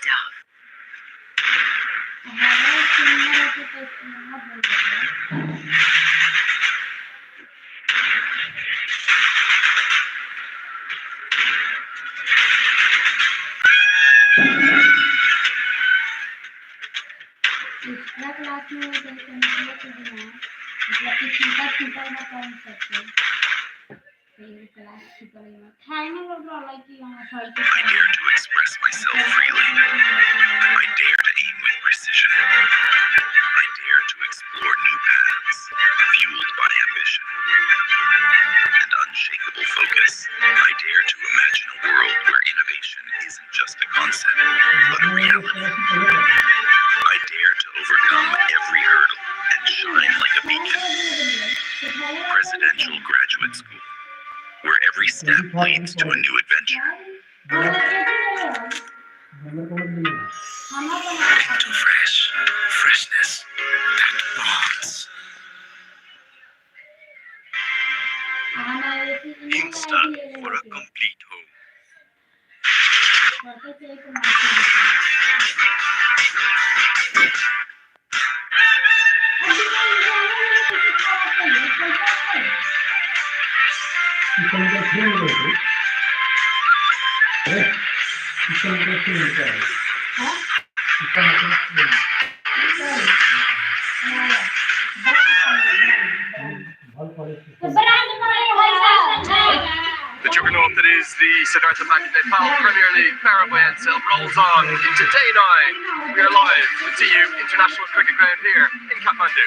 dove. I dare to express myself freely. I dare to aim with precision. I dare to explore new paths, fueled by ambition and unshakable focus. I dare to imagine a world where innovation isn't just a concept, but a reality. I dare to overcome every hurdle and shine like a beacon. Presidential Graduate School, where every step leads to a new adventure. Into freshness that bonds. Insta for a complete home. The juggernaut that is the Siddhartha Bank Nepal Premier League Paraguay itself rolls on into day 9. We are live at TU International Cricket Ground here in Kathmandu.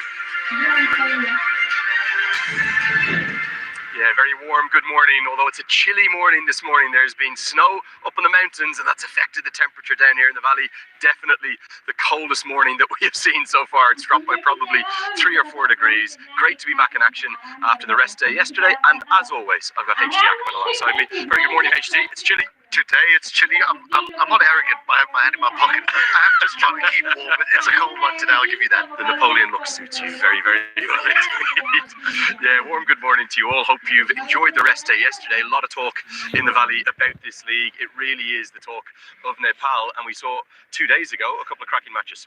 Yeah, very warm, good morning. Although it's a chilly morning this morning, there's been snow up in the mountains and that's affected the temperature down here in the valley. Definitely the coldest morning that we have seen so far. It's dropped by probably 3 or 4 degrees. Great to be back in action after the rest day yesterday. And as always, I've got HT Ackerman alongside me. Very good morning, HT. It's chilly. Today it's chilly. I'm not arrogant by having my hand in my pocket. I am just trying to keep warm. It's a cold one today, I'll give you that. The Napoleon look suits you very, very well indeed. Yeah, warm good morning to you all. Hope you've enjoyed the rest day yesterday. A lot of talk in the valley about this league. It really is the talk of Nepal. And we saw 2 days ago a couple of cracking matches.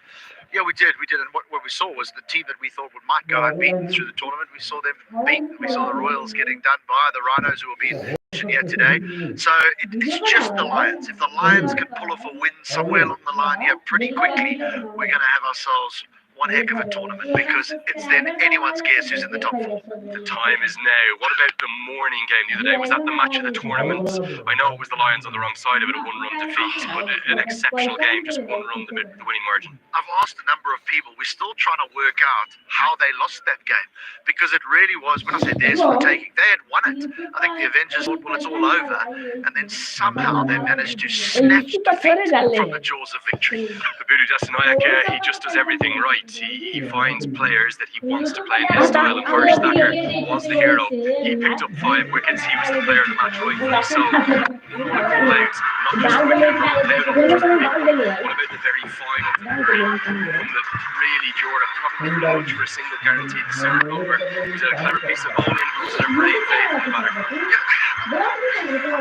Yeah, we did. And what we saw was the team that we thought might go unbeaten through the tournament. We saw them beaten. We saw the Royals getting done by the Rhinos, who will be here today. So it's just the Lions. If the Lions can pull off a win somewhere along the line here pretty quickly, we're going to have ourselves one heck of a tournament, because it's then anyone's guess who's in the top 4. The time is now. What about the morning game the other day? Was that the match of the tournament? I know it was the Lions on the wrong side of it, a 1-run defeat, but an exceptional game, just 1 run the winning margin. I've asked a number of people. We're still trying to work out how they lost that game, because it really was, when I say theirs for the taking, they had won it. I think the Avengers thought, well, it's all over, and then somehow they managed to snatch defeat from the jaws of victory. Abudu Dasanayak, he just does everything right. He finds players that he wants to play in his style, and Harsh Thacker was the hero. He picked up 5 wickets. He was the player of the match, rightfully so. One of the players, not just the wicket, what about the very final delivery? One that really Jordan probably coach for a single guaranteed super over. It was a clever piece of bowling. It was a brave fade from the batter. I'm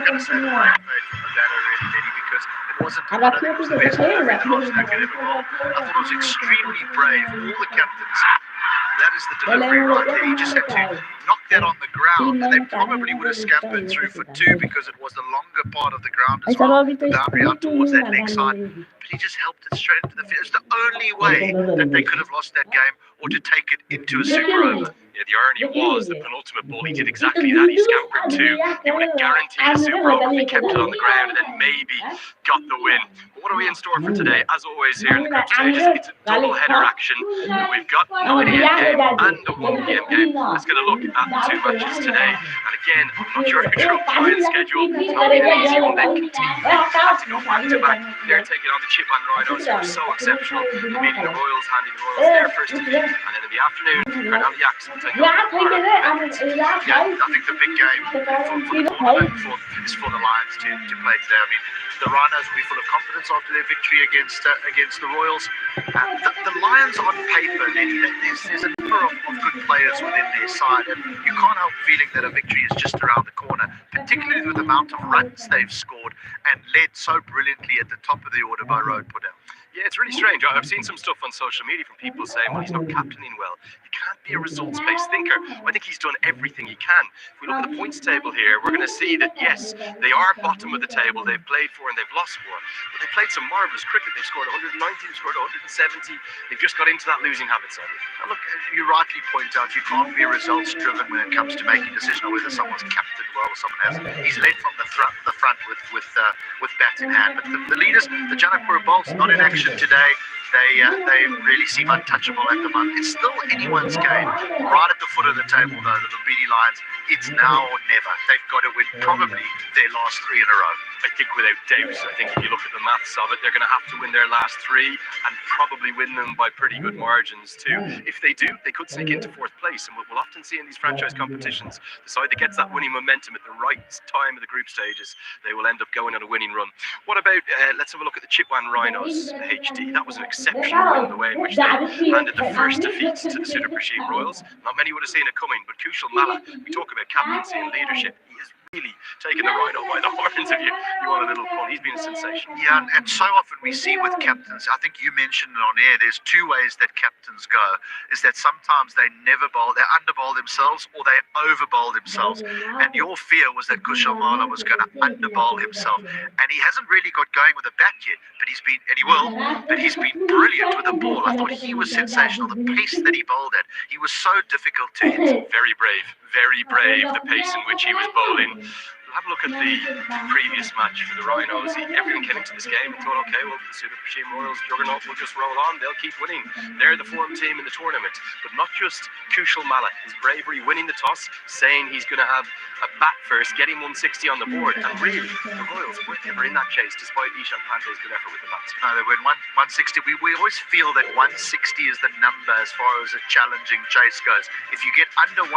going to say the brave fade from the batter, really, Benny, because it wasn't, I don't think it was the best delivery that Harsh Thacker ever bowled. I thought it was extremely brave. All the captains, that is the delivery right there. He just had to knock that on the ground, and they probably would have scampered through for 2, because it was the longer part of the ground as well, the boundary out towards that leg side. But he just helped it straight into the field. It's the only way that they could have lost that game, or to take it into a super over. Yeah, the irony was the penultimate ball, he did exactly that. He scampered 2. He would have guaranteed a super over if he kept it on the ground and then maybe got the win. But what are we in store for today? As always here in the group stages, it's a double header action. We've got a 9 AM game and a 1 PM game. Let's get a look at the 2 matches today. And again, I'm not sure who drew up the win schedule. It's not been an easy one. They continued to go back to back. They're taking on the CHITWAN RHINOS, who are so exceptional, beating the Royals, handing the Royals their first defeat. And then in the afternoon, Colonel Yaks will take on Yeah, I think the big game for the tournament is for the Lions to play today. I mean, the Rhinos will be full of confidence after their victory against the Royals. The Lions on paper, there's a number of good players within their side, and you can't help feeling that a victory is just around the corner, particularly with the amount of runs they've scored and led so brilliantly at the top of the order by Road Podell. Yeah, it's really strange. I've seen some stuff on social media from people saying, well, he's not captaining well. You can't be a results-based thinker. I think he's done everything he can. If we look at the points table here, we're going to see that, yes, they are bottom of the table. They've played 4 and they've lost 4. But they played some marvellous cricket. They've scored 190, they've scored 170. They've just got into that losing habit, sadly. Now look, you rightly point out you can't be results-driven when it comes to making a decision on whether someone's captained well or someone hasn't. He's led from the front with bat in hand. But the leaders, the Janapur Bolts, not in action today. They really seem untouchable at the moment. It's still anyone's game. Right at the foot of the table, though, the Lumbini Lions, it's now or never. They've got to win probably their last 3 in a row. I think without doubt, I think if you look at the maths of it, they're going to have to win their last 3 and probably win them by pretty good margins too. If they do, they could sneak into 4th place, and we'll often see in these franchise competitions, the side that gets that winning momentum at the right time of the group stages, they will end up going on a winning run. What about, let's have a look at the CHITWAN RHINOS HD. That was an exceptional win, the way in which they handed the first defeat to the Siddhartha Royals. Not many would have seen it coming, but Kushal Malla, we talk about captaincy and leadership, he has really taken the rhino by the horns if you want a little fun. He's been a sensation. Yeah, and so often we see with captains, I think you mentioned it on air, there's 2 ways that captains go, is that sometimes they never bowl, they underbowl themselves or they overbowl themselves. And your fear was that Kushal Malla was going to underbowl himself. And he hasn't really got going with a bat yet, but he's been brilliant with the ball. I thought he was sensational. The pace that he bowled at, he was so difficult to hit. Very brave, the pace in which he was bowling. We'll have a look at the previous match for the Rhinos. Everyone came into this game and thought, okay, well, the Siddhartha Royals juggernaut will just roll on. They'll keep winning. They're the form team in the tournament. But not just Kushal Malla. His bravery winning the toss, saying he's going to have a bat first, getting 160 on the board. And really, the Royals weren't ever in that chase, despite Ishan Pandey's good effort with the bats. No, they went 160. We always feel that 160 is the number as far as a challenging chase goes. If you get under 150,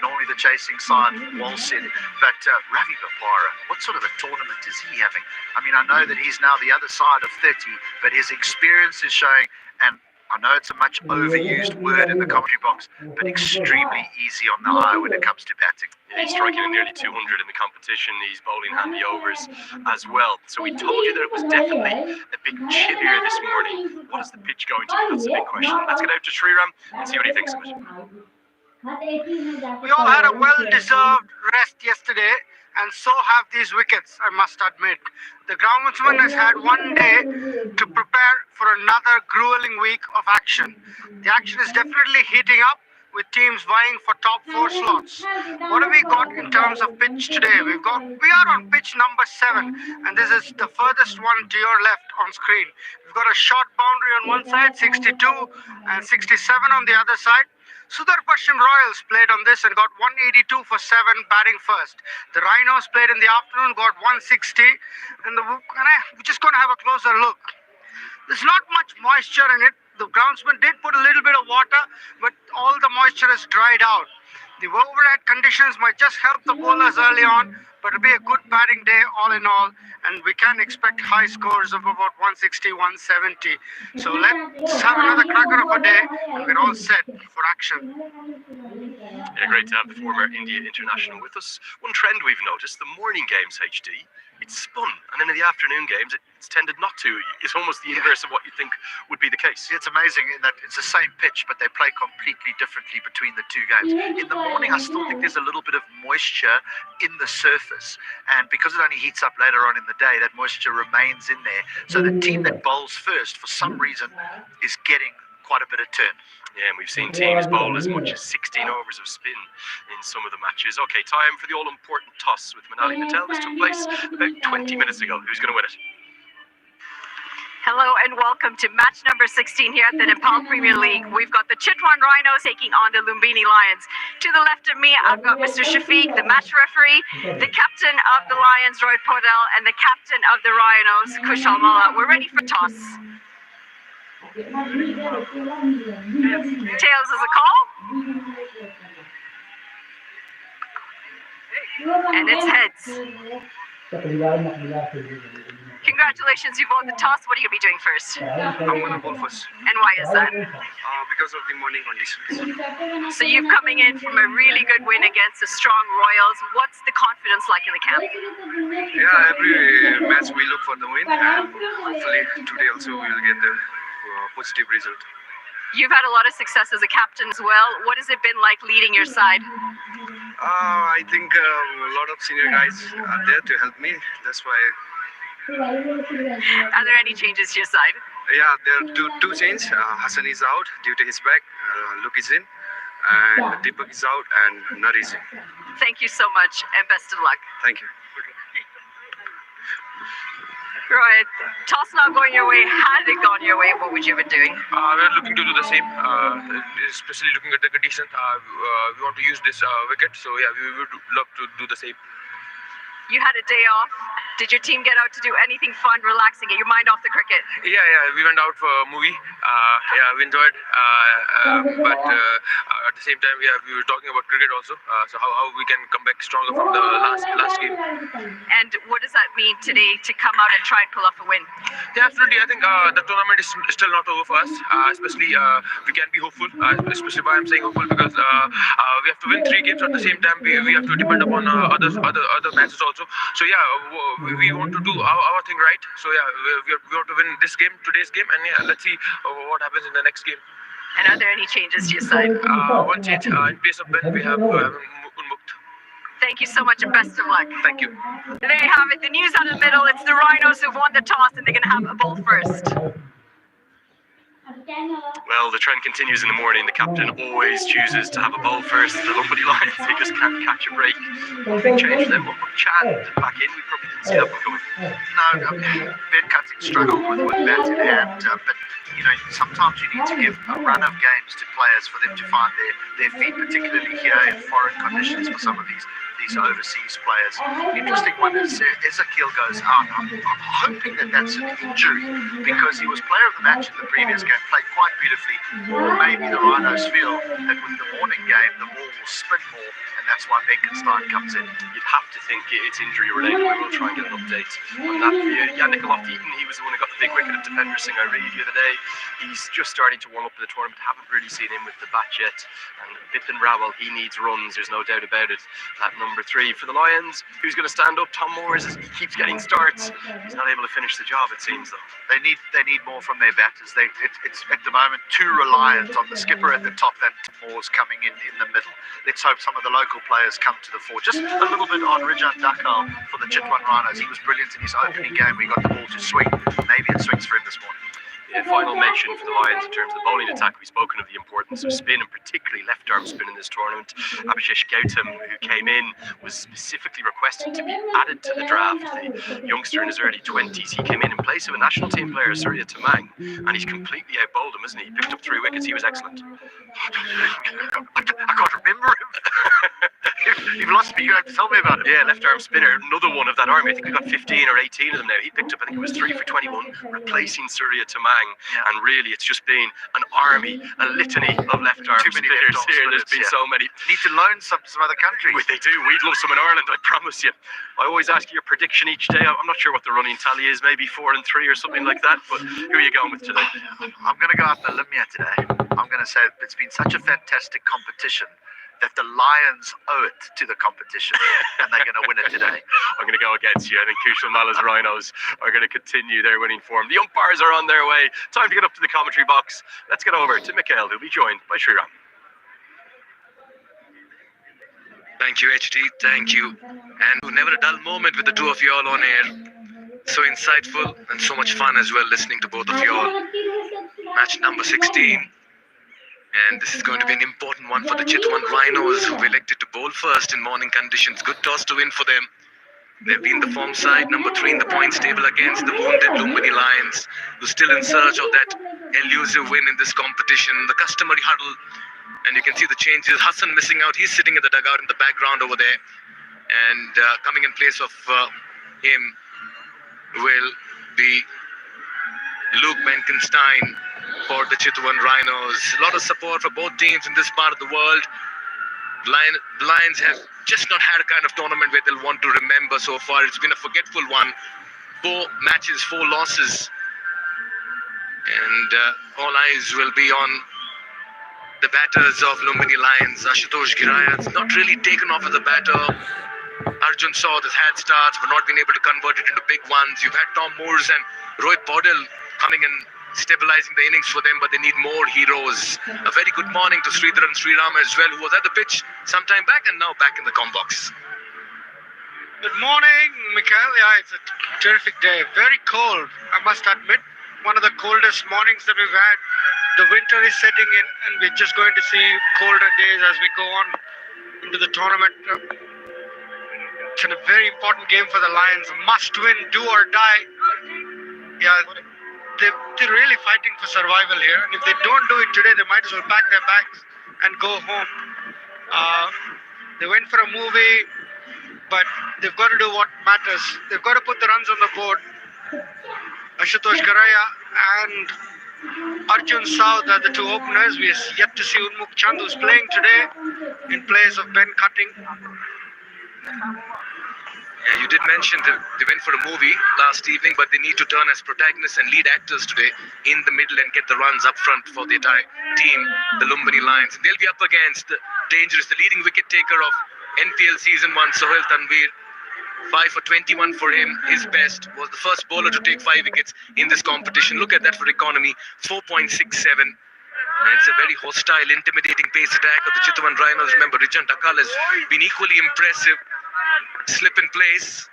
normally the chasing side waltz in. But Ravi Bapara, what sort of a tournament is he having? I mean, I know that he's now the other side of 30, but his experience is showing, and I know it's a much overused word in the commentary box, but extremely easy on the eye when it comes to batting. Yeah, he's striking at nearly 200 in the competition. He's bowling handy overs as well. So we told you that it was definitely a bit chillier this morning. What is the pitch going to be? That's a big question. Let's get out to Sriram and see what he thinks of it. We all had a well-deserved rest yesterday, and so have these wickets, I must admit. The groundsman has had one day to prepare for another grueling week of action. The action is definitely heating up, with teams vying for top 4 slots. What have we got in terms of pitch today? We are on pitch number 7, and this is the furthest one to your left on screen. We've got a short boundary on one side, 62, and 67 on the other side. Siddhartha Royals played on this and got 182 for 7 batting first. The Rhinos played in the afternoon, got 160, and we're just going to have a closer look. There's not much moisture in it. The groundsman did put a little bit of water, but all the moisture is dried out. The overhead conditions might just help the bowlers early on, but it'll be a good batting day all in all, and we can expect high scores of about 160, 170. So let's have another cracker of a day, and we're all set for action. Yeah, great to have the former India international with us. One trend we've noticed, the morning games HD, it's spun, and then in the afternoon games, it's tended not to. It's almost the inverse of what you think would be the case. It's amazing in that it's the same pitch, but they play completely differently between the 2 games. In the morning, I still think there's a little bit of moisture in the surface, and because it only heats up later on in the day, that moisture remains in there. So the team that bowls first, for some reason, is getting quite a bit of turn. Yeah, and we've seen teams bowl as much as 16 overs of spin in some of the matches. Okay, time for the all-important toss with Manali Patel. This took place about 20 minutes ago. Who's going to win it? Hello and welcome to match number 16 here at the Nepal Premier League. We've got the CHITWAN RHINOS taking on the Lumbini Lions. To the left of me, I've got Mr. Shafiq, the match referee, the captain of the Lions, Roy Podell, and the captain of the Rhinos, Kushal Malla. We're ready for toss. Tails is a call. And it's heads. Congratulations, you've won the toss. What are you going to be doing first? I'm going to bowl first And why is that? because of the morning conditions. So you're coming in from a really good win against the strong Royals. What's the confidence like in the camp? Yeah, every match we look for the win, and hopefully today also we will get the positive result. You've had a lot of success as a captain as well. What has it been like leading your side? I think a lot of senior guys are there to help me. That's why. Are there any changes to your side? Yeah, there are two changes. Hassan is out due to his back. Luke is in, and Deepak is out, and Nar is in. Thank you so much, and best of luck. Thank you. Rohit, toss not going your way. Had it gone your way, what would you have been doing? We're looking to do the same, especially looking at the condition. We want to use this wicket, so yeah, we would love to do the same. You had a day off. Did your team get out to do anything fun, relaxing, get your mind off the cricket? Yeah, we went out for a movie. We enjoyed, but at the same time, we were talking about cricket also. So how we can come back stronger from the last game. And what does that mean today to come out and try and pull off a win? Yeah, absolutely. I think the tournament is still not over for us. Especially we can be hopeful. Especially why I'm saying hopeful, because we have to win 3 games at the same time. We have to depend upon other matches also. So yeah, we want to do our thing right. So yeah, we want to win today's game, and yeah, let's see what happens in the next game. And are there any changes to your side? One change in place of Ben, we have Unmukt. Thank you so much, and best of luck. Thank you. There you have it. The news out of the middle. It's the Rhinos who've won the toss, and they're going to have a bowl first. Well, the trend continues in the morning. The captain always chooses to have a bowl first. The Lumbini Lions, they just can't catch a break. Big change for them. But Chad back in, we probably didn't see that one coming. No, Ben Cutting struggled with bat in hand, but sometimes you need to give a run of games to players for them to find their feet, particularly here in foreign conditions for some of these overseas players. Interesting one is Ezekiel goes out. I'm hoping that's an injury, because he was player of the match in the previous game, played quite beautifully. Or maybe the Rhinos feel that with the morning game, the ball will spin more, and that's why Benkenstein comes in. You'd have to think it's injury related. We will try and get an update on that for you. Yannick Aloft-Eaton, he was the one who got the big wicket at Defender Singh Irene the other day. He's just starting to warm up for the tournament. Haven't really seen him with the bat yet. And Bipin Rawal, he needs runs, there's no doubt about it. That number 3 for the Lions. Who's going to stand up? Tom Moores, he keeps getting starts. He's not able to finish the job, it seems, though. They need more from their batters. It's at the moment too reliant on the skipper at the top and Moores coming in the middle. Let's hope some of the local players come to the fore. Just a little bit on Rijan Dakal for the Chitwan Rhinos. He was brilliant in his opening game. We got the ball to swing. Maybe it swings for him this morning. Final mention for the Lions in terms of the bowling attack. We've spoken of the importance of spin, and particularly left arm spin in this tournament. Abhishek Gautam, who came in, was specifically requested to be added to the draft. The youngster in his early 20s, he came in place of a national team player, Surya Tamang, and he's completely outbowled him, isn't he? He picked up 3 wickets. He was excellent. I can't remember him. You've lost me. You have to tell me about it. Yeah, left arm spinner, another one of that army. I think we've got 15 or 18 of them now. He picked up, I think it was 3 for 21, replacing Surya Tamang. Yeah. And really, it's just been an army, a litany of left arm spinners here. There's been so many. Need to loan some other countries. They do. We'd love some in Ireland, I promise you. I always ask you your prediction each day. I'm not sure what the running tally is, maybe 4 and 3 or something like that. But who are you going with today? I'm going to go out on a limb here today. I'm going to say it's been such a fantastic competition that the Lions owe it to the competition, and they're going to win it today. I'm going to go against you. I think Kushal Mala's Rhinos are going to continue their winning form. The umpires are on their way. Time to get up to the commentary box. Let's get over to Mikhail, who'll be joined by Sriram. Thank you, HD. Thank you. And never a dull moment with the two of you all on air. So insightful and so much fun as well listening to both of you all. Match number 16. And this is going to be an important one for the Chitwan Rhinos, who elected to bowl first in morning conditions. Good toss to win for them. They've been the form side, number 3 in the points table against the wounded Lumbini Lions, who's still in search of that elusive win in this competition. The customary huddle, and you can see the changes. Hassan missing out. He's sitting in the dugout in the background over there. And coming in place of him will be Luke Benkenstein for the Chitwan Rhinos. A lot of support for both teams in this part of the world. The Lions have just not had a kind of tournament where they'll want to remember so far. It's been a forgetful one. 4 matches, 4 losses. And all eyes will be on the batters of Lumbini Lions. Ashutosh Giraya has not really taken off as a batter. Arjun Saud has had starts but not been able to convert it into big ones. You've had Tom Moores and Rohit Paudel coming and stabilizing the innings for them, but they need more heroes. A very good morning to Sridhar and Sriram as well, who was at the pitch some time back and now back in the combox. Good morning, Mikhail. Yeah, it's a terrific day. Very cold, I must admit. One of the coldest mornings that we've had. The winter is setting in and we're just going to see colder days as we go on into the tournament. It's a very important game for the Lions. Must win, do or die. Yeah, they're really fighting for survival here. And if they don't do it today, they might as well pack their bags and go home. They went for a movie, but they've got to do what matters. They've got to put the runs on the board. Ashutosh Garaya and Arjun Saud are the 2 openers. We are yet to see Unmukh Chand, who's playing today in place of Ben Cutting. Yeah, you did mention that they went for a movie last evening, but they need to turn as protagonists and lead actors today in the middle and get the runs up front for the entire team, the Lumbini Lions. And they'll be up against the leading wicket taker of NPL Season 1, Sohail Tanvir. 5 for 21 for him. His best was the first bowler to take 5 wickets in this competition. Look at that for economy, 4.67. And it's a very hostile, intimidating pace attack of the CHITWAN RHINOS. Remember, Rijan Dakal has been equally impressive. Slip in place.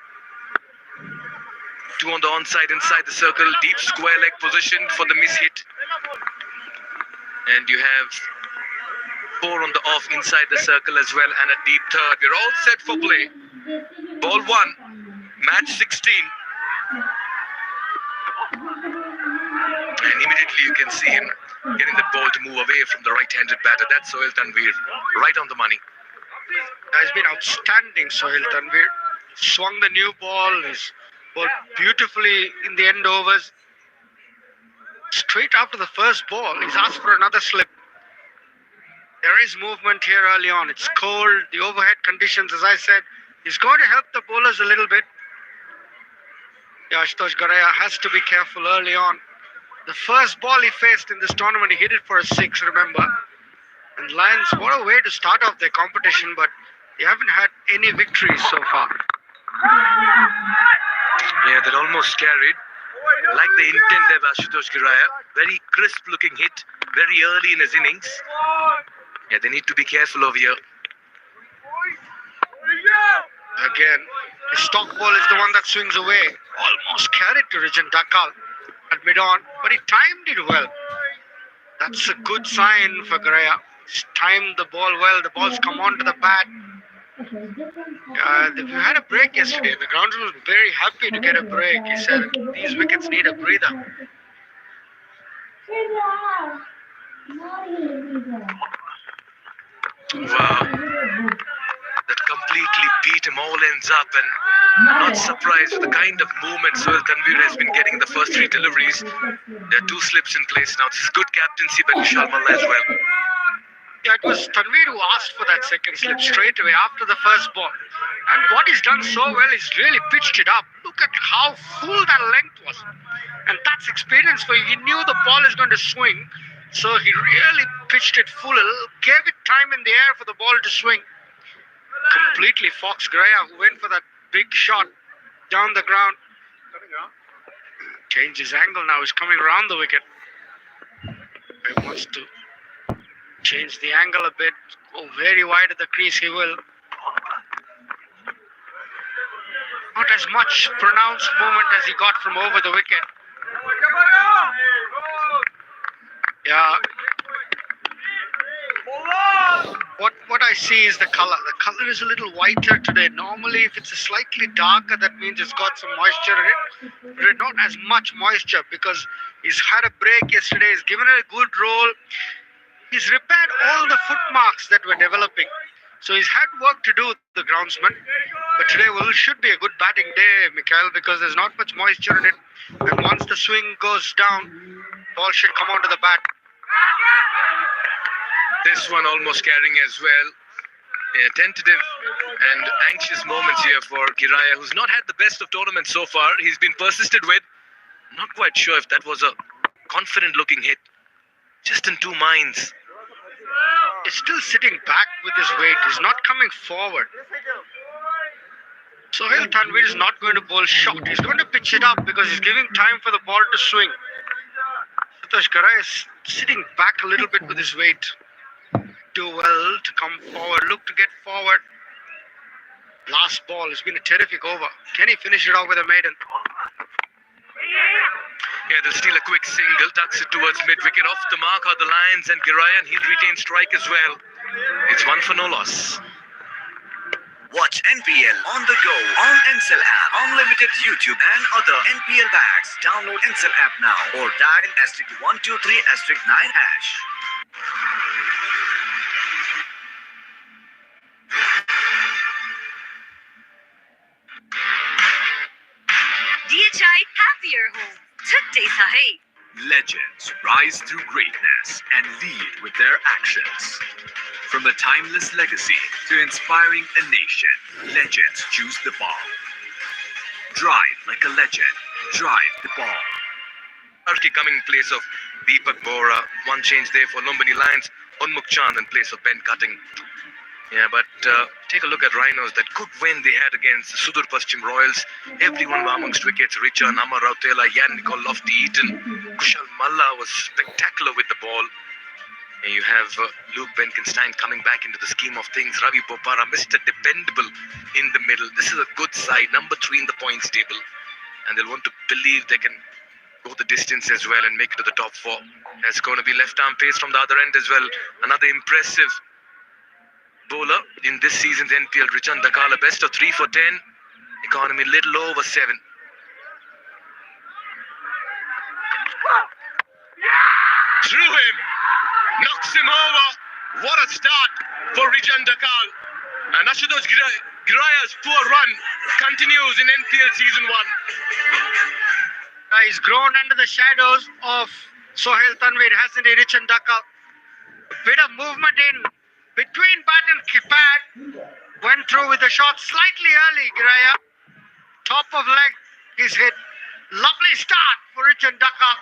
2 on the onside, inside the circle. Deep square leg position for the miss hit. And you have 4 on the off inside the circle as well, and a deep third. We're all set for play. Ball 1, match 16. And immediately you can see him getting the ball to move away from the right-handed batter. That's Sohail Tanvir, right on the money. Has been outstanding, Sohail Tanvir. Swung the new ball, he's bowled beautifully in the end overs. Straight after the first ball, he's asked for another slip. There is movement here early on. It's cold, the overhead conditions, as I said, is going to help the bowlers a little bit. Yeah, Ashutosh Garaya has to be careful early on. The first ball he faced in this tournament, he hit it for a 6, remember. And Lions, what a way to start off their competition, but they haven't had any victories so far. Yeah, that almost carried. Like the intent of Ashutosh Garaya. Very crisp looking hit, very early in his innings. Yeah, they need to be careful over here. Again, his stock ball is the one that swings away. Almost carried to Rijan Dakal at mid-on, but he timed it well. That's a good sign for Garaya. He's timed the ball well. The ball's come onto the bat. We had a break yesterday. The groundsman was very happy to get a break. He said these wickets need a breather. Wow. That completely beat him all ends up, and I'm not surprised with the kind of movement Sohail Tanvir has been getting in the first 3 deliveries. There are 2 slips in place now. This is good captaincy by Vishal Malla as well. Yeah, it was Tanvir who asked for that second slip straight away after the first ball. And what he's done so well is really pitched it up. Look at how full that length was. And that's experience for you. He knew the ball is going to swing, so he really pitched it full. Gave it time in the air for the ball to swing. Completely Fox Garaya, who went for that big shot down the ground. Changed his angle now. He's coming around the wicket. He wants to change the angle a bit. Go very wide at the crease, he will. Not as much pronounced movement as he got from over the wicket. Yeah. What I see is the color. The color is a little whiter today. Normally, if it's a slightly darker, that means it's got some moisture in it. But not as much moisture because he's had a break yesterday. He's given it a good roll. He's repaired all the foot marks that were developing. So he's had work to do, the groundsman. But today should be a good batting day, Mikhail, because there's not much moisture in it. And once the swing goes down, ball should come onto the bat. This one almost carrying as well. Yeah, tentative and anxious moments here for Kiraya, who's not had the best of tournaments so far. He's been persisted with. Not quite sure if that was a confident-looking hit. Just in two minds. He's still sitting back with his weight. He's not coming forward. Sohail Tanvir is not going to bowl short. He's going to pitch it up because he's giving time for the ball to swing. Ashutosh Garai is sitting back a little bit with his weight. Do well to come forward. Look to get forward. Last ball has been a terrific over. Can he finish it off with a maiden? Yeah, they'll steal a quick single, tucks it towards mid-wicket. Off the mark are the Lions and Giraya, and he'll retain strike as well. It's one for no loss. Watch NPL on the go on Ncell app, unlimited YouTube and other NPL bags. Download Ncell app now or dial *123*9#. DHI happier home. Today sahi. Legends rise through greatness and lead with their actions. From a timeless legacy to inspiring a nation, legends choose the ball. Drive like a legend. Drive the ball. Arki coming in place of Deepak Bora. One change there for Lumbini Lions. Unmukh Chand in place of Ben Cutting. Yeah, but take a look at RHINOS. That good win they had against Sudur Paschim Royals. Everyone were amongst wickets. Richard, Amar Rautela, Yan Nicole Lofty Eaton. Kushal Malla was spectacular with the ball. And you have Luke Benkenstein coming back into the scheme of things. Ravi Bopara, Mr. Dependable in the middle. This is a good side, number 3 in the points table. And they'll want to believe they can go the distance as well and make it to the top 4. There's going to be left-arm pace from the other end as well. Another impressive bowler in this season's NPL, Richan Dakala, best of 3 for 10. Economy little over 7. Through him, knocks him over. What a start for Richan Dakal. And Ashutosh Giraya's poor run continues in NPL season 1. He's grown under the shadows of Sohail Tanvir, hasn't he, Richan Dakal? A bit of movement in between bat and pad. Went through with the shot slightly early, Giraya. Top of leg, he's hit. Lovely start for Richan Dakal,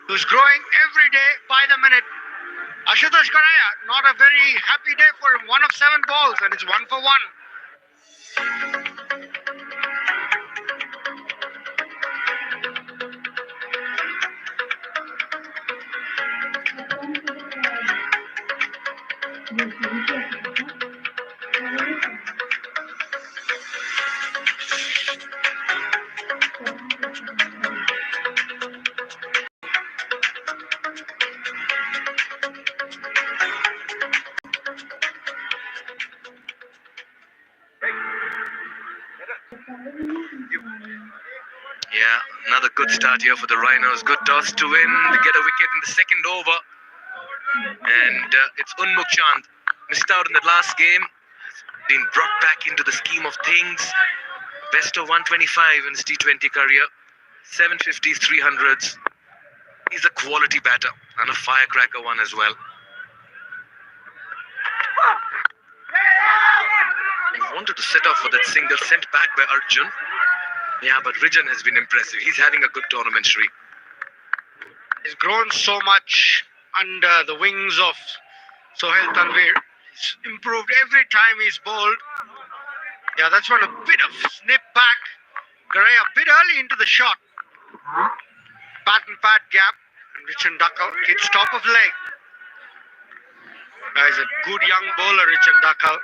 who's growing every day by the minute. Ashutosh Giraya, not a very happy day for him. 1 of 7 balls, and it's 1 for 1. Yeah, another good start here for the RHINOS. Good toss to win. They get a wicket in the second over. And it's Unmukh Chand. Missed out in the last game. Been brought back into the scheme of things. Best of 125 in his T20 career. 750s, 300s. He's a quality batter and a firecracker one as well. He wanted to set off for that single sent back by Arjun. Yeah, but Rijan has been impressive. He's having a good tournament, Shri. He's grown so much under the wings of Sohail Tanvir. He's improved every time he's bowled. Yeah, that's one a bit of snip back. Garay a bit early into the shot. Pat and pad gap. And Richan Dakal hits top of leg. He's a good young bowler, Richan Dakal.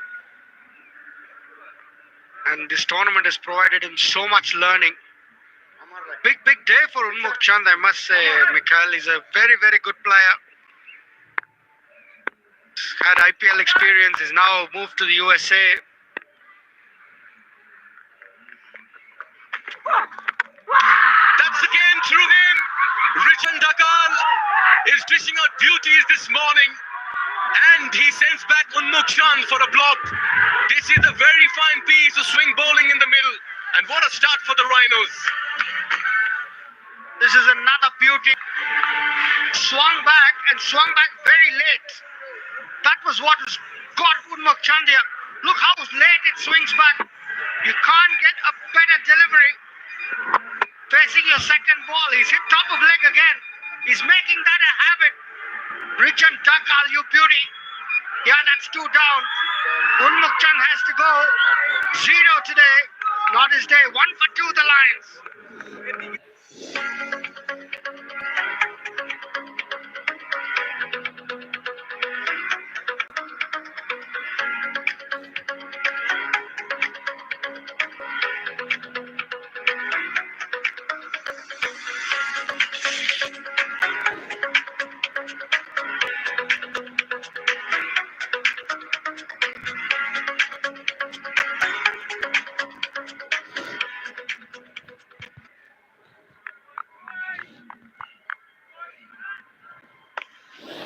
And this tournament has provided him so much learning. Big day for Unmukh Chand, I must say, Mikhail. He's a very, very good player. He's had IPL experience, he's now moved to the USA. That's again through him. Richan Dakal is dishing out duties this morning. And he sends back Unmukh Chand for a block. This is a very fine piece of swing bowling in the middle. And what a start for the RHINOS. This is another beauty. Swung back very late. That was what has got Unmuk Chandia. Look how late it swings back. You can't get a better delivery. Facing your second ball, he's hit top of leg again. He's making that a habit. Rich and Takal, you beauty. Yeah, that's 2 down. Unmuk Chand has to go. 0 today. Not his day. 1 for 2, the Lions.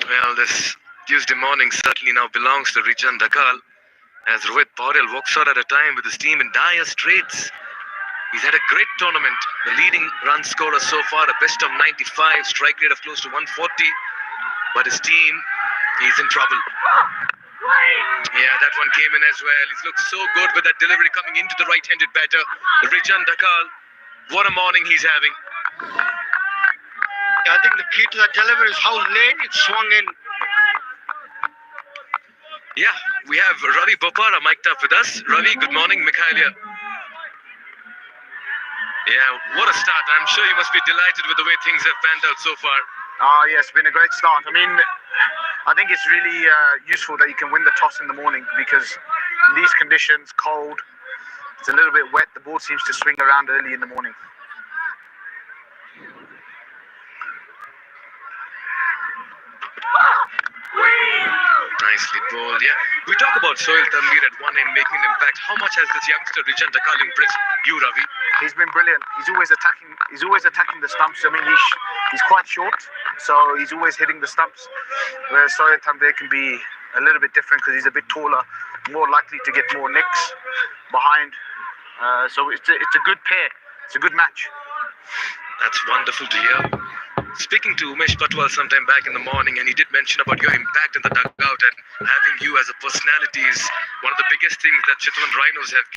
Well, this Tuesday morning certainly now belongs to Richan Dakal as Rohit Paudel walks out at a time with his team in dire straits. He's had a great tournament, the leading run scorer so far, a best of 95, strike rate of close to 140. But his team, he's in trouble. Yeah, that one came in as well. He's looked so good with that delivery coming into the right-handed batter. Richan Dakal, what a morning he's having. I think the key to that delivery is how late it swung in. Yeah, we have Ravi Bopara mic'd up with us. Ravi, good morning. Mikhailia. Yeah, what a start. I'm sure you must be delighted with the way things have panned out so far. Yes, been a great start. I mean, I think it's really useful that you can win the toss in the morning because in these conditions, cold, it's a little bit wet. The ball seems to swing around early in the morning. Nicely bowled, yeah. We talk about Sohail Tanvir at one end making an impact. How much has this youngster Richan Dakal impressed you, Ravi? He's been brilliant. He's always attacking the stumps. I mean, he's quite short, so he's always hitting the stumps. Whereas Sohail Tanvir can be a little bit different because he's a bit taller, more likely to get more nicks behind. So it's a good pair. It's a good match. That's wonderful to hear. Speaking to Umesh Patwal sometime back in the morning, and he did mention about your impact in the dugout and having you as a personality is one of the biggest things that CHITWAN RHINOS have